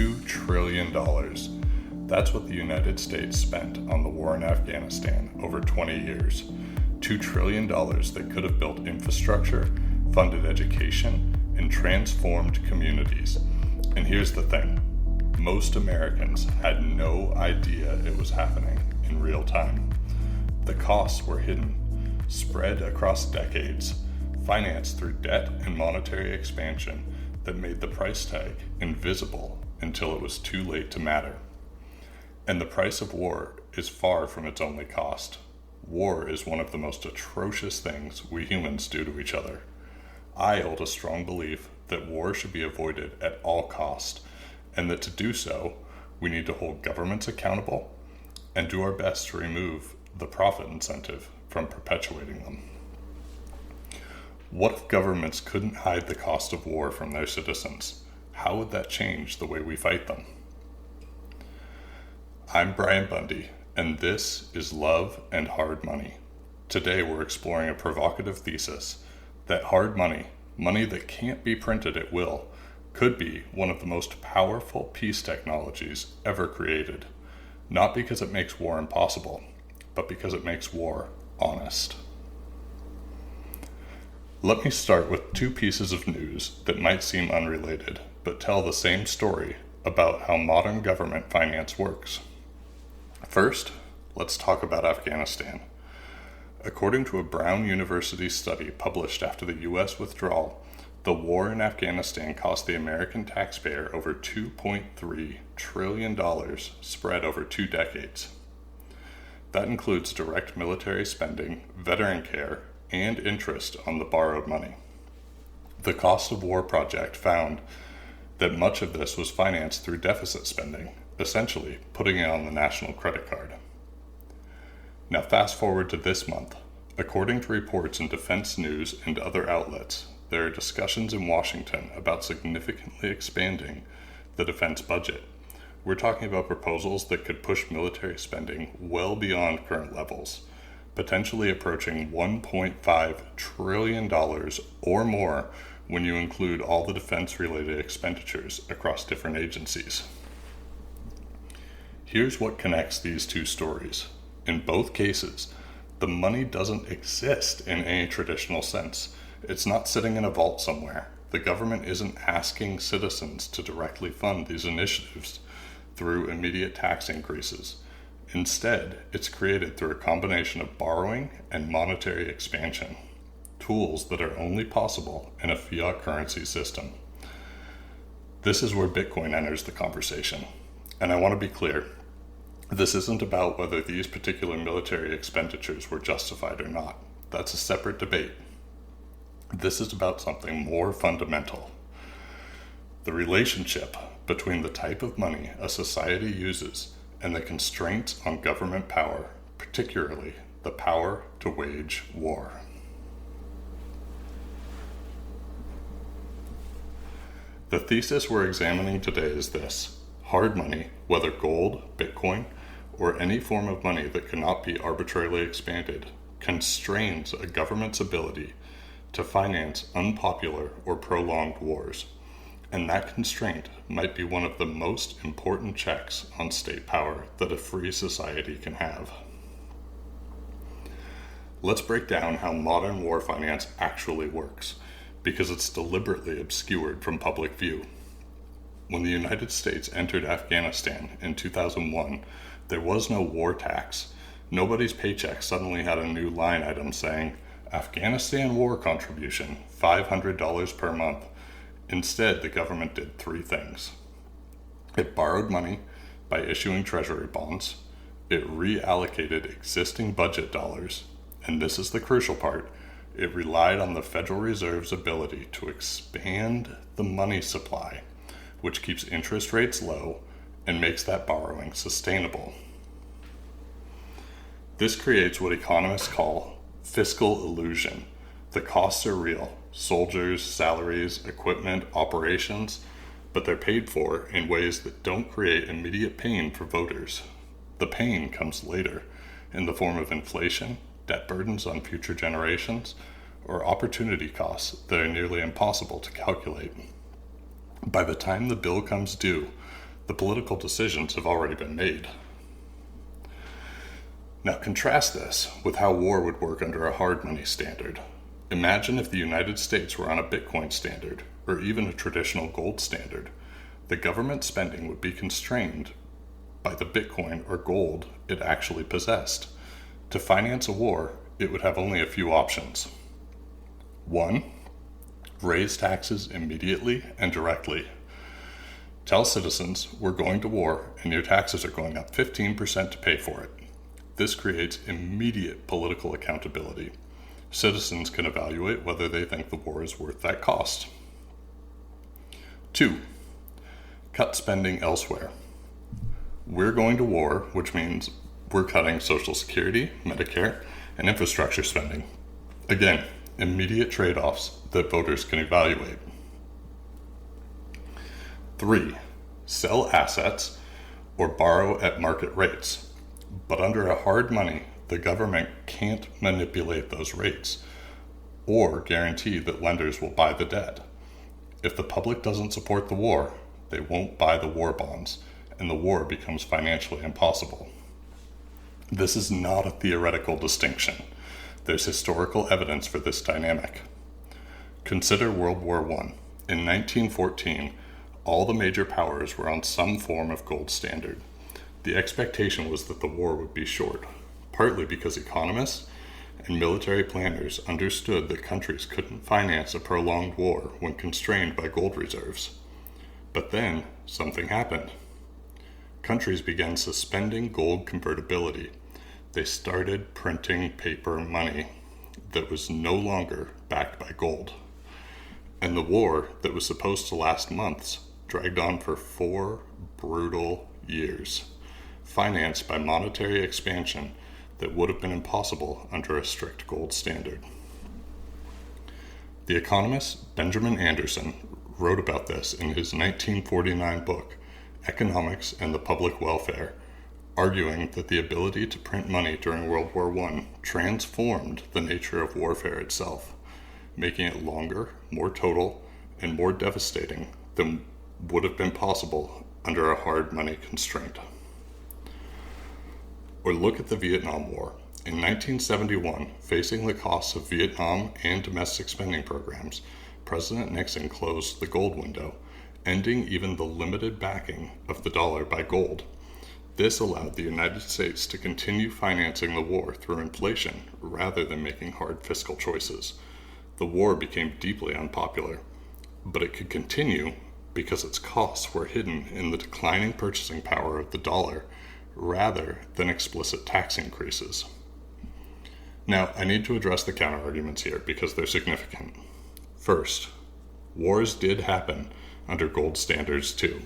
$2 trillion. That's what the United States spent on the war in Afghanistan over 20 years. $2 trillion that could have built infrastructure, funded education, and transformed communities. And here's the thing. Most Americans had no idea it was happening in real time. The costs were hidden, spread across decades, financed through debt and monetary expansion that made the price tag invisible until it was too late to matter. And the price of war is far from its only cost. War is one of the most atrocious things we humans do to each other. I hold a strong belief that war should be avoided at all cost, and that to do so, we need to hold governments accountable and do our best to remove the profit incentive from perpetuating them. What if governments couldn't hide the cost of war from their citizens? How would that change the way we fight them? I'm Brian Bundy, and this is Love and Hard Money. Today we're exploring a provocative thesis that hard money, money that can't be printed at will, could be one of the most powerful peace technologies ever created, not because it makes war impossible, but because it makes war honest. Let me start with two pieces of news that might seem unrelated, but tell the same story about how modern government finance works. First, let's talk about Afghanistan. According to a Brown University study published after the U.S. withdrawal, the war in Afghanistan cost the American taxpayer over $2.3 trillion spread over 2 decades. That includes direct military spending, veteran care, and interest on the borrowed money. The Cost of War Project found that much of this was financed through deficit spending, essentially putting it on the national credit card. Now fast forward to this month. According to reports in Defense News and other outlets, there are discussions in Washington about significantly expanding the defense budget. We're talking about proposals that could push military spending well beyond current levels, potentially approaching $1.5 trillion or more when you include all the defense-related expenditures across different agencies. Here's what connects these two stories. In both cases, the money doesn't exist in any traditional sense. It's not sitting in a vault somewhere. The government isn't asking citizens to directly fund these initiatives through immediate tax increases. Instead, it's created through a combination of borrowing and monetary expansion, tools that are only possible in a fiat currency system. This is where Bitcoin enters the conversation. And I want to be clear, this isn't about whether these particular military expenditures were justified or not. That's a separate debate. This is about something more fundamental. The relationship between the type of money a society uses and the constraints on government power, particularly the power to wage war. The thesis we're examining today is this: hard money, whether gold, Bitcoin, or any form of money that cannot be arbitrarily expanded, constrains a government's ability to finance unpopular or prolonged wars. And that constraint might be one of the most important checks on state power that a free society can have. Let's break down how modern war finance actually works, because it's deliberately obscured from public view. When the United States entered Afghanistan in 2001, there was no war tax. Nobody's paycheck suddenly had a new line item saying, Afghanistan war contribution, $500 per month. Instead, the government did 3 things. It borrowed money by issuing treasury bonds. It reallocated existing budget dollars. And this is the crucial part. It relied on the Federal Reserve's ability to expand the money supply, which keeps interest rates low and makes that borrowing sustainable. This creates what economists call fiscal illusion. The costs are real: soldiers, salaries, equipment, operations, but they're paid for in ways that don't create immediate pain for voters. The pain comes later in the form of inflation, debt burdens on future generations, or opportunity costs that are nearly impossible to calculate. By the time the bill comes due, The political decisions have already been made. Now contrast this with how war would work under a hard money standard. Imagine if the United States were on a Bitcoin standard, or even a traditional gold standard. The government spending would be constrained by the Bitcoin or gold it actually possessed. To finance a war, it would have only a few options. 1. Raise taxes immediately and directly. Tell citizens, we're going to war and your taxes are going up 15% to pay for it. This creates immediate political accountability. Citizens can evaluate whether they think the war is worth that cost. 2. Cut spending elsewhere. We're going to war, which means we're cutting Social Security, Medicare, and infrastructure spending. Again, immediate trade-offs that voters can evaluate. 3. Sell assets or borrow at market rates. But under a hard money, the government can't manipulate those rates or guarantee that lenders will buy the debt. If the public doesn't support the war, they won't buy the war bonds, and the war becomes financially impossible. This is not a theoretical distinction. There's historical evidence for this dynamic. Consider World War I. In 1914, all the major powers were on some form of gold standard. The expectation was that the war would be short, partly because economists and military planners understood that countries couldn't finance a prolonged war when constrained by gold reserves. But then, something happened. Countries began suspending gold convertibility. They started printing paper money that was no longer backed by gold. And the war that was supposed to last months dragged on for 4 brutal years, financed by monetary expansion that would have been impossible under a strict gold standard. The economist Benjamin Anderson wrote about this in his 1949 book, Economics and the Public Welfare, arguing that the ability to print money during World War I transformed the nature of warfare itself, making it longer, more total, and more devastating than would have been possible under a hard money constraint. Or look at the Vietnam War. In 1971, facing the costs of Vietnam and domestic spending programs, President Nixon closed the gold window, ending even the limited backing of the dollar by gold. This allowed the United States to continue financing the war through inflation rather than making hard fiscal choices. The war became deeply unpopular, but it could continue because its costs were hidden in the declining purchasing power of the dollar rather than explicit tax increases. Now, I need to address the counterarguments here because they're significant. First, wars did happen under gold standards too.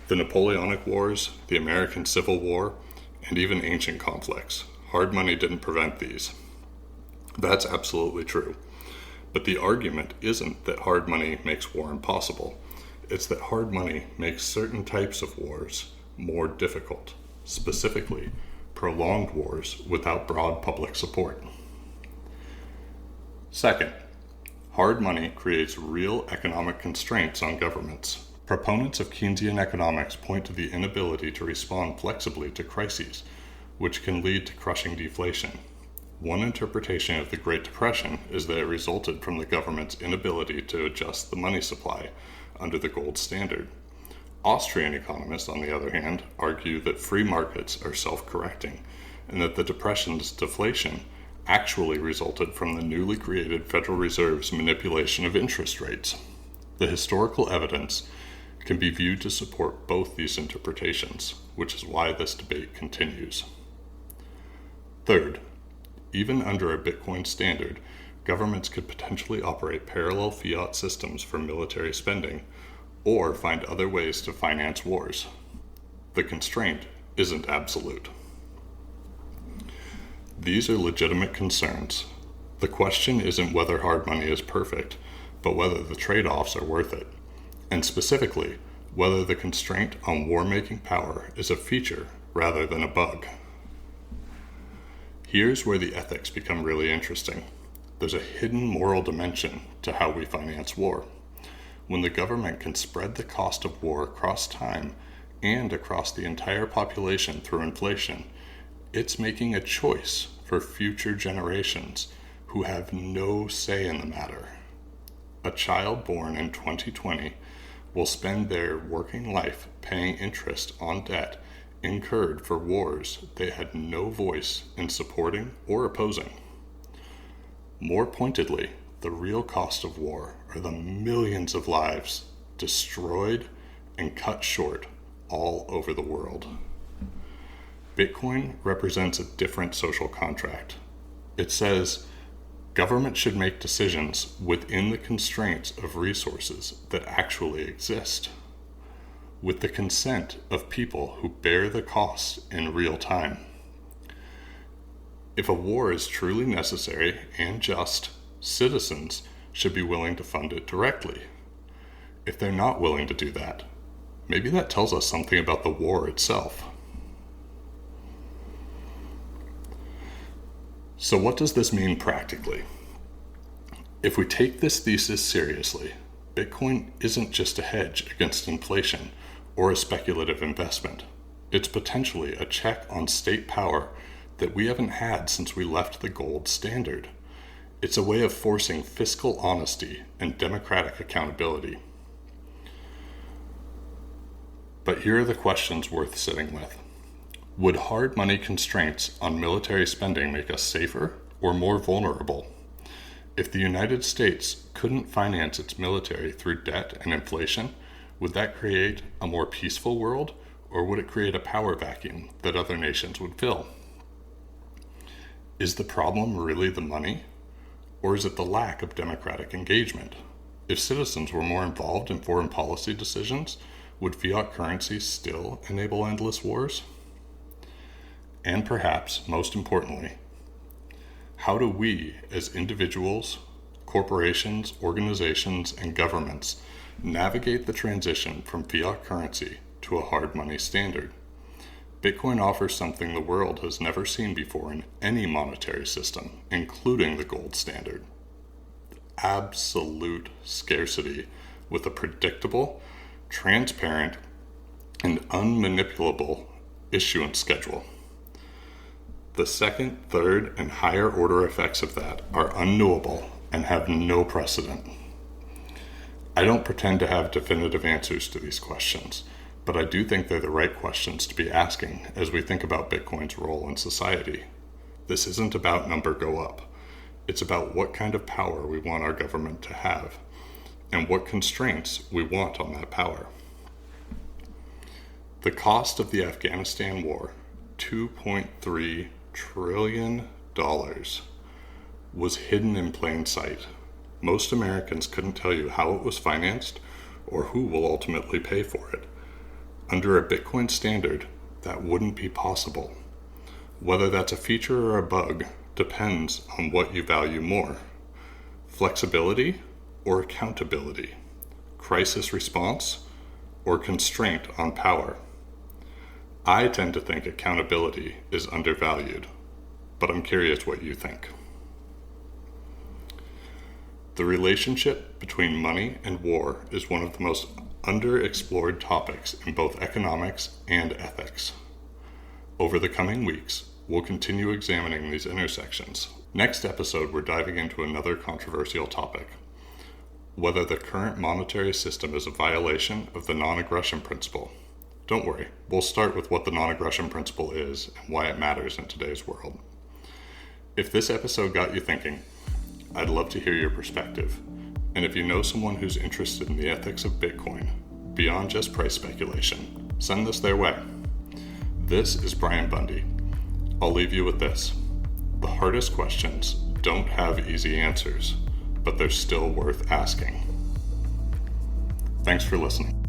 The Napoleonic Wars, the American Civil War, and even ancient conflicts. Hard money didn't prevent these. That's absolutely true. But the argument isn't that hard money makes war impossible. It's that hard money makes certain types of wars more difficult, specifically prolonged wars without broad public support. Second, hard money creates real economic constraints on governments. Proponents of Keynesian economics point to the inability to respond flexibly to crises, which can lead to crushing deflation. One interpretation of the Great Depression is that it resulted from the government's inability to adjust the money supply under the gold standard. Austrian economists, on the other hand, argue that free markets are self-correcting, and that the Depression's deflation actually resulted from the newly created Federal Reserve's manipulation of interest rates. The historical evidence can be viewed to support both these interpretations, which is why this debate continues. Third, even under a Bitcoin standard, governments could potentially operate parallel fiat systems for military spending, or find other ways to finance wars. The constraint isn't absolute. These are legitimate concerns. The question isn't whether hard money is perfect, but whether the trade-offs are worth it, and specifically, whether the constraint on war-making power is a feature rather than a bug. Here's where the ethics become really interesting. There's a hidden moral dimension to how we finance war. When the government can spread the cost of war across time and across the entire population through inflation, it's making a choice for future generations who have no say in the matter. A child born in 2020 will spend their working life paying interest on debt incurred for wars they had no voice in supporting or opposing. More pointedly, the real cost of war are the millions of lives destroyed and cut short all over the world. Bitcoin represents a different social contract. It says government should make decisions within the constraints of resources that actually exist, with the consent of people who bear the cost in real time. If a war is truly necessary and just, citizens should be willing to fund it directly. If they're not willing to do that, maybe that tells us something about the war itself. So what does this mean practically? If we take this thesis seriously, Bitcoin isn't just a hedge against inflation or a speculative investment. It's potentially a check on state power that we haven't had since we left the gold standard. It's a way of forcing fiscal honesty and democratic accountability. But here are the questions worth sitting with. Would hard money constraints on military spending make us safer or more vulnerable? If the United States couldn't finance its military through debt and inflation, would that create a more peaceful world, or would it create a power vacuum that other nations would fill? Is the problem really the money, or is it the lack of democratic engagement? If citizens were more involved in foreign policy decisions, would fiat currency still enable endless wars? And perhaps, most importantly, how do we, as individuals, corporations, organizations, and governments, navigate the transition from fiat currency to a hard money standard? Bitcoin offers something the world has never seen before in any monetary system, including the gold standard. Absolute scarcity with a predictable, transparent, and unmanipulable issuance schedule. The second, third, and higher order effects of that are unknowable and have no precedent. I don't pretend to have definitive answers to these questions, but I do think they're the right questions to be asking as we think about Bitcoin's role in society. This isn't about number go up. It's about what kind of power we want our government to have and what constraints we want on that power. The cost of the Afghanistan war, $2.3 trillion, was hidden in plain sight. Most Americans couldn't tell you how it was financed or who will ultimately pay for it. Under a Bitcoin standard, that wouldn't be possible. Whether that's a feature or a bug depends on what you value more: flexibility or accountability, crisis response or constraint on power. I tend to think accountability is undervalued, but I'm curious what you think. The relationship between money and war is one of the most underexplored topics in both economics and ethics. Over the coming weeks, we'll continue examining these intersections. Next episode, we're diving into another controversial topic: whether the current monetary system is a violation of the non-aggression principle. Don't worry, we'll start with what the non-aggression principle is and why it matters in today's world. If this episode got you thinking, I'd love to hear your perspective. And if you know someone who's interested in the ethics of Bitcoin, beyond just price speculation, send this their way. This is Brian Bundy. I'll leave you with this. The hardest questions don't have easy answers, but they're still worth asking. Thanks for listening.